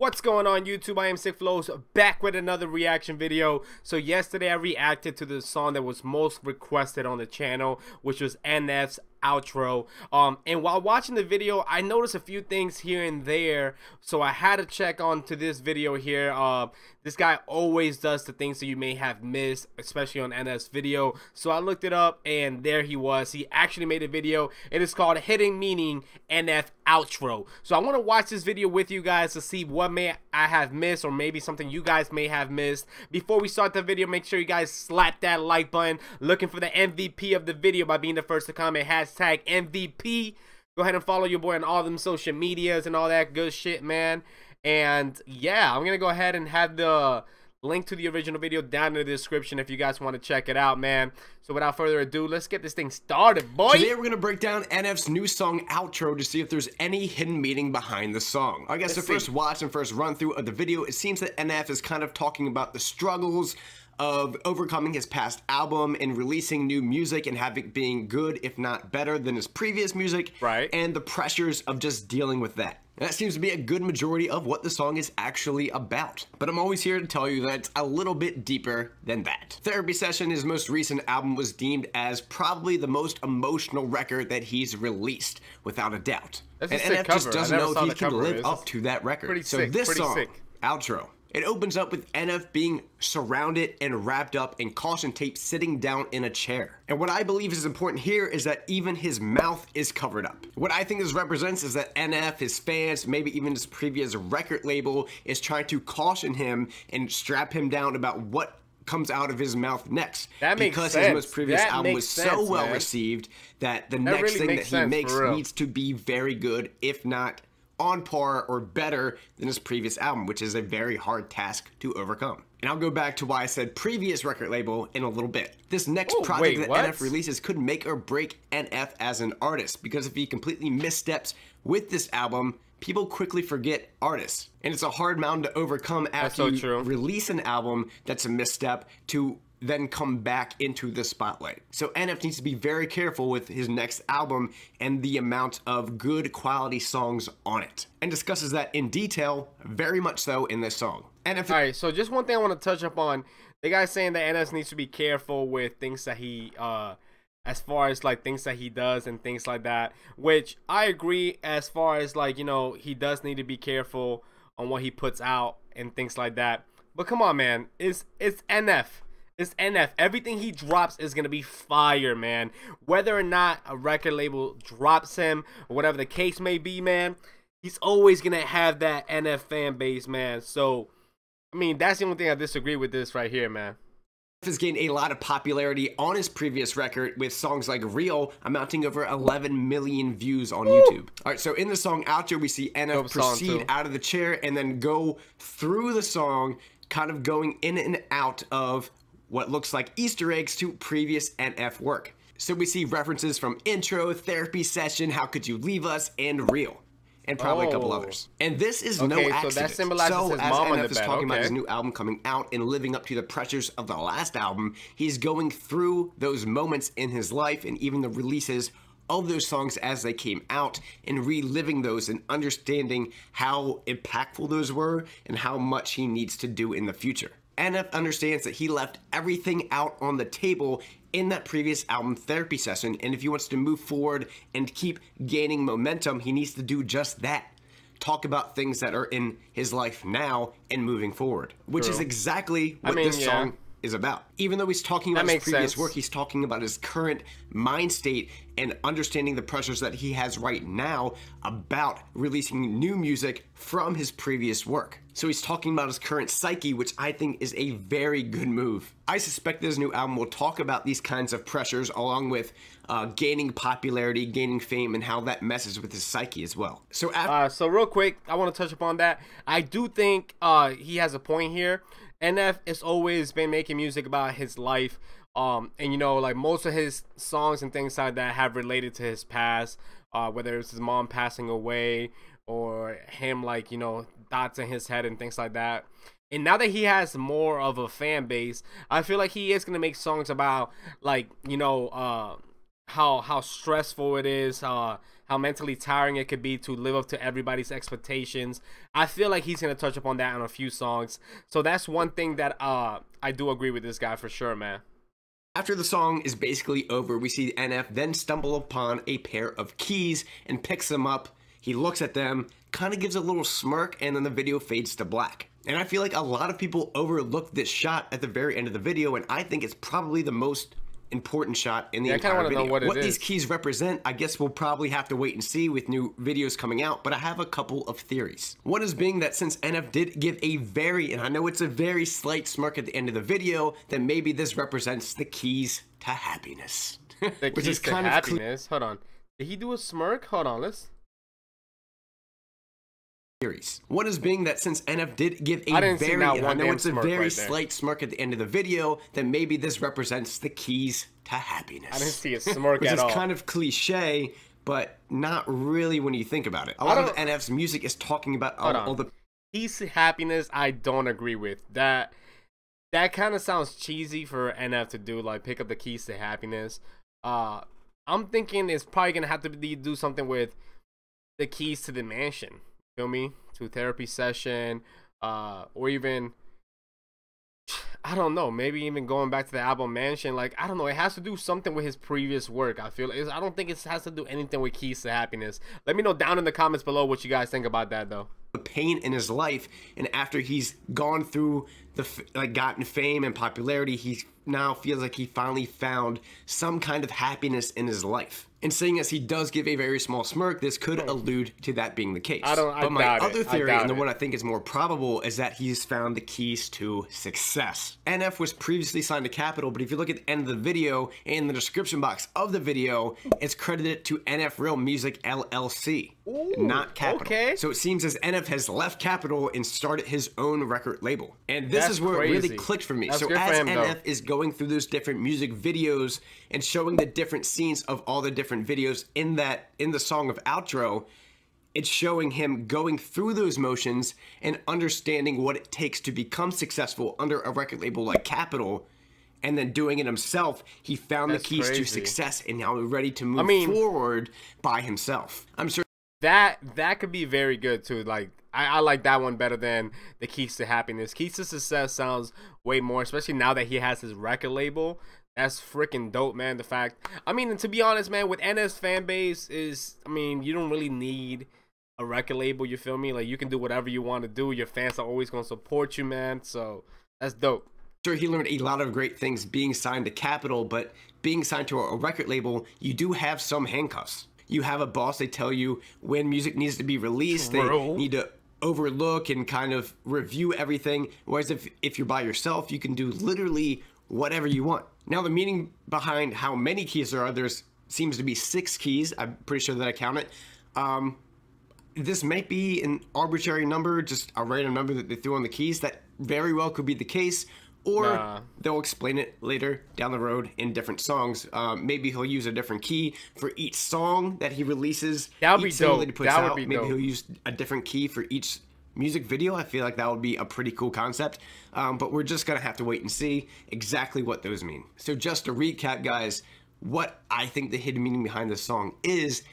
What's going on YouTube? Iamsickflowz back with another reaction video. So yesterday I reacted to the song that was most requested on the channel, which was NF's outro. And while watching the video, I noticed a few things here and there, so I had to check on to this video here. This guy always does the things that you may have missed, especially on NF's video. So I looked it up and there he was. He actually made a video. It is called Hidden Meaning NF Outro. So I want to watch this video with you guys to see what may I have missed, or maybe something you guys may have missed. Before we start the video, make sure you guys slap that like button. Looking for the MVP of the video by being the first to comment, hashtag MVP. Go ahead and follow your boy on all them social medias and all that good shit, man. And yeah, I'm gonna go ahead and have the link to the original video down in the description if you guys want to check it out, man. So without further ado, let's get this thing started, boy. Today we're gonna break down NF's new song outro to see if there's any hidden meaning behind the song. I guess the first watch and first run through of the video, it seems that NF is kind of talking about the struggles of overcoming his past album and releasing new music and having it being good, if not better, than his previous music, right? And the pressures of just dealing with that. And that seems to be a good majority of what the song is actually about. But I'm always here to tell you that it's a little bit deeper than that. Therapy Session, his most recent album, was deemed as probably the most emotional record that he's released, without a doubt. That's and a sick NF just cover. doesn't know if he can live up to that record. Pretty so sick, this pretty song, sick. Outro. It opens up with NF being surrounded and wrapped up in caution tape, sitting down in a chair. And what I believe is important here is that even his mouth is covered up. What I think this represents is that NF, his fans, maybe even his previous record label, is trying to caution him and strap him down about what comes out of his mouth next. That makes because sense. His most previous that album was so well received that the next really thing that he makes real. needs to be very good, if not on par or better than his previous album, which is a very hard task to overcome. And I'll go back to why I said previous record label in a little bit. This next project that NF releases could make or break NF as an artist, because if he completely missteps with this album, people quickly forget artists. And it's a hard mountain to overcome after you release an album that's a misstep to then come back into the spotlight. So NF needs to be very careful with his next album and the amount of good quality songs on it, and discusses that in detail, very much so, in this song. NF. Alright, so just one thing I want to touch upon. The guy's saying that NF needs to be careful with things that he as far as like things that he does and things like that, which I agree. As far as like, you know, he does need to be careful on what he puts out and things like that. But come on, man, it's NF. It's NF. Everything he drops is going to be fire, man. Whether or not a record label drops him, or whatever the case may be, man, he's always going to have that NF fan base, man. So, I mean, that's the only thing I disagree with this right here, man. Has gained a lot of popularity on his previous record, with songs like Real amounting over 11 million views on YouTube. Alright, so in the song Outro, we see NF proceed out of the chair and then go through the song, kind of going in and out of what looks like Easter eggs to previous NF work. So we see references from Intro, Therapy Session, How Could You Leave Us, and Real, and probably a couple others. And this is no accident. So that symbolizes his as mom on NF the is talking about his new album coming out and living up to the pressures of the last album, he's going through those moments in his life and even the releases of those songs as they came out, and reliving those and understanding how impactful those were and how much he needs to do in the future. NF understands that he left everything out on the table in that previous album, Therapy Session, and if he wants to move forward and keep gaining momentum, he needs to do just that. Talk about things that are in his life now and moving forward, which is exactly what this song is about. Even though he's talking about his previous work, he's talking about his current mind state and understanding the pressures that he has right now about releasing new music from his previous work. So he's talking about his current psyche, which I think is a very good move. I suspect this new album will talk about these kinds of pressures, along with gaining popularity, gaining fame, and how that messes with his psyche as well. So so real quick, I want to touch upon that. I do think he has a point here. NF has always been making music about his life, and you know, like most of his songs and things like that have related to his past, whether it's his mom passing away or him, like, you know, thoughts in his head and things like that. And now that he has more of a fan base, I feel like he is gonna make songs about, like, you know, how stressful it is, how mentally tiring it could be to live up to everybody's expectations. I feel like he's gonna touch upon that on a few songs. So that's one thing that I do agree with this guy for sure, man. After the song is basically over, we see NF then stumble upon a pair of keys and picks them up. He looks at them, kind of gives a little smirk, and then the video fades to black. And I feel like a lot of people overlook this shot at the very end of the video, and I think it's probably the most important shot in the entire video. Know what these keys represent, I guess we'll probably have to wait and see with new videos coming out, but I have a couple of theories. One is being that since NF did give a very, and I know it's a very slight smirk at the end of the video, then maybe this represents the keys to happiness. The Which keys is to kind of happiness. Hold on. Did he do a smirk? Hold on, let's... Theories. One is being that since NF did give a very, and I know it's a very slight smirk at the end of the video, then maybe this represents the keys to happiness. I didn't see a smirk at all. Which is kind of cliche, but not really when you think about it. A lot of NF's music is talking about all the keys to happiness. I don't agree with that. That kind of sounds cheesy for NF to do, like pick up the keys to happiness. I'm thinking it's probably gonna have to do something with the keys to the mansion. Feel me? To therapy session, or even, I don't know, maybe even going back to the album Mansion. Like, I don't know, it has to do something with his previous work. I feel I don't think it has to do anything with keys to happiness. Let me know down in the comments below what you guys think about that, though. The pain in his life, and after he's gone through gotten fame and popularity, he now feels like he finally found some kind of happiness in his life. And seeing as he does give a very small smirk, this could allude to that being the case. But my other theory, and the one I think is more probable, is that he's found the keys to success. NF was previously signed to Capitol, but if you look at the end of the video, in the description box of the video, it's credited to NF Real Music LLC, not Capitol. Okay. So it seems as NF has left Capitol and started his own record label. And this is where it really clicked for me. So as NF is going through those different music videos and showing the different scenes of all the different videos in the song of outro, it's showing him going through those motions and understanding what it takes to become successful under a record label like Capitol, and then doing it himself. He found the keys to success and now he's ready to move forward by himself. I'm sure that could be very good too. Like, I like that one better than the keys to happiness. Keys to success sounds way more, especially now that he has his record label. That's freaking dope, man. The fact, I mean, to be honest, man, with NF's fan base is, I mean, you don't really need a record label, you feel me? Like, you can do whatever you want to do. Your fans are always going to support you, man. So that's dope. Sure, he learned a lot of great things being signed to Capitol, but being signed to a record label, you do have some handcuffs. You have a boss. They tell you when music needs to be released. They need to overlook and kind of review everything. Whereas if you're by yourself, you can do literally whatever you want. Now, the meaning behind how many keys there seems to be 6 keys. I'm pretty sure that I count it. This might be an arbitrary number, just a random number that they threw on the keys. That very well could be the case. Or they'll explain it later down the road in different songs. Maybe he'll use a different key for each song that he releases. That would be dope. Maybe he'll use a different key for each music video. I feel like that would be a pretty cool concept. But we're just going to have to wait and see exactly what those mean. So just to recap, guys, what I think the hidden meaning behind this song is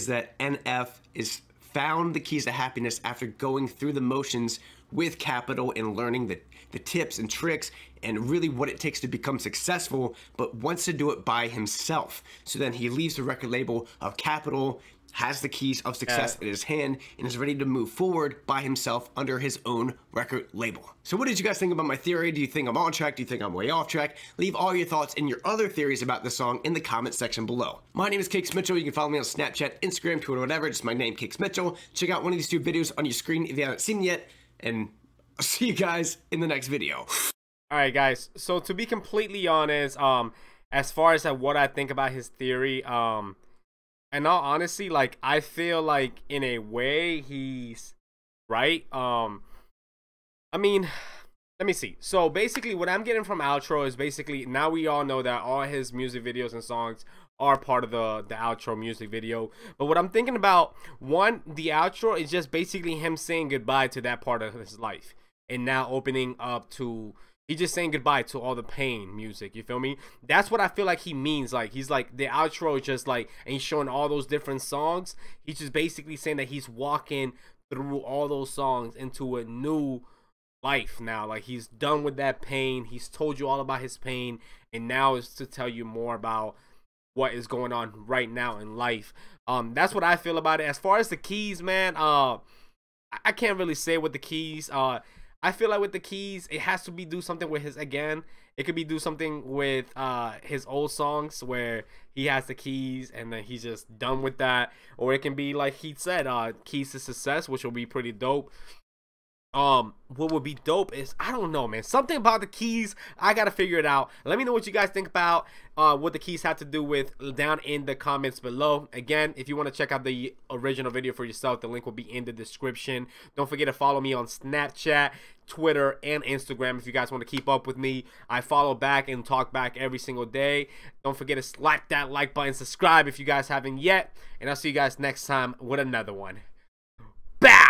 that NF is found the keys to happiness after going through the motions with Capitol and learning the tips and tricks and really what it takes to become successful, but wants to do it by himself. So then he leaves the record label of Capitol, has the keys of success in his hand, and is ready to move forward by himself under his own record label. So what did you guys think about my theory? Do you think I'm on track? Do you think I'm way off track? Leave all your thoughts and your other theories about the song in the comment section below. My name is Cakes Mitchell. You can follow me on Snapchat, Instagram, Twitter, whatever. Just my name, Cakes Mitchell. Check out one of these 2 videos on your screen if you haven't seen them yet, and I'll see you guys in the next video. All right, guys. So to be completely honest, as far as what I think about his theory, in all honesty, like, I feel like in a way he's right. I mean, let me see. So basically what I'm getting from outro is basically now we all know that all his music videos and songs are part of the outro music video. But what I'm thinking about, one, the outro is just basically him saying goodbye to that part of his life and now opening up to He's just saying goodbye to all the pain music, you feel me? That's what I feel like he means. Like, he's like, the outro is just like, and he's showing all those different songs. He's just basically saying that he's walking through all those songs into a new life now. Like, he's done with that pain. He's told you all about his pain, and now is to tell you more about what is going on right now in life. That's what I feel about it. As far as the keys, man, I can't really say with the keys. I feel like with the keys, it has to be do something with his, again, it could be do something with his old songs where he has the keys and then he's just done with that. Or it can be like he said, keys to success, which will be pretty dope. What would be dope is, I don't know, man, something about the keys, I gotta figure it out. Let me know what you guys think about what the keys have to do with down in the comments below. Again, if you want to check out the original video for yourself, the link will be in the description. Don't forget to follow me on Snapchat, Twitter, and Instagram if you guys want to keep up with me. I follow back and talk back every single day. Don't forget to slap that like button, subscribe if you guys haven't yet, and I'll see you guys next time with another one. Bow!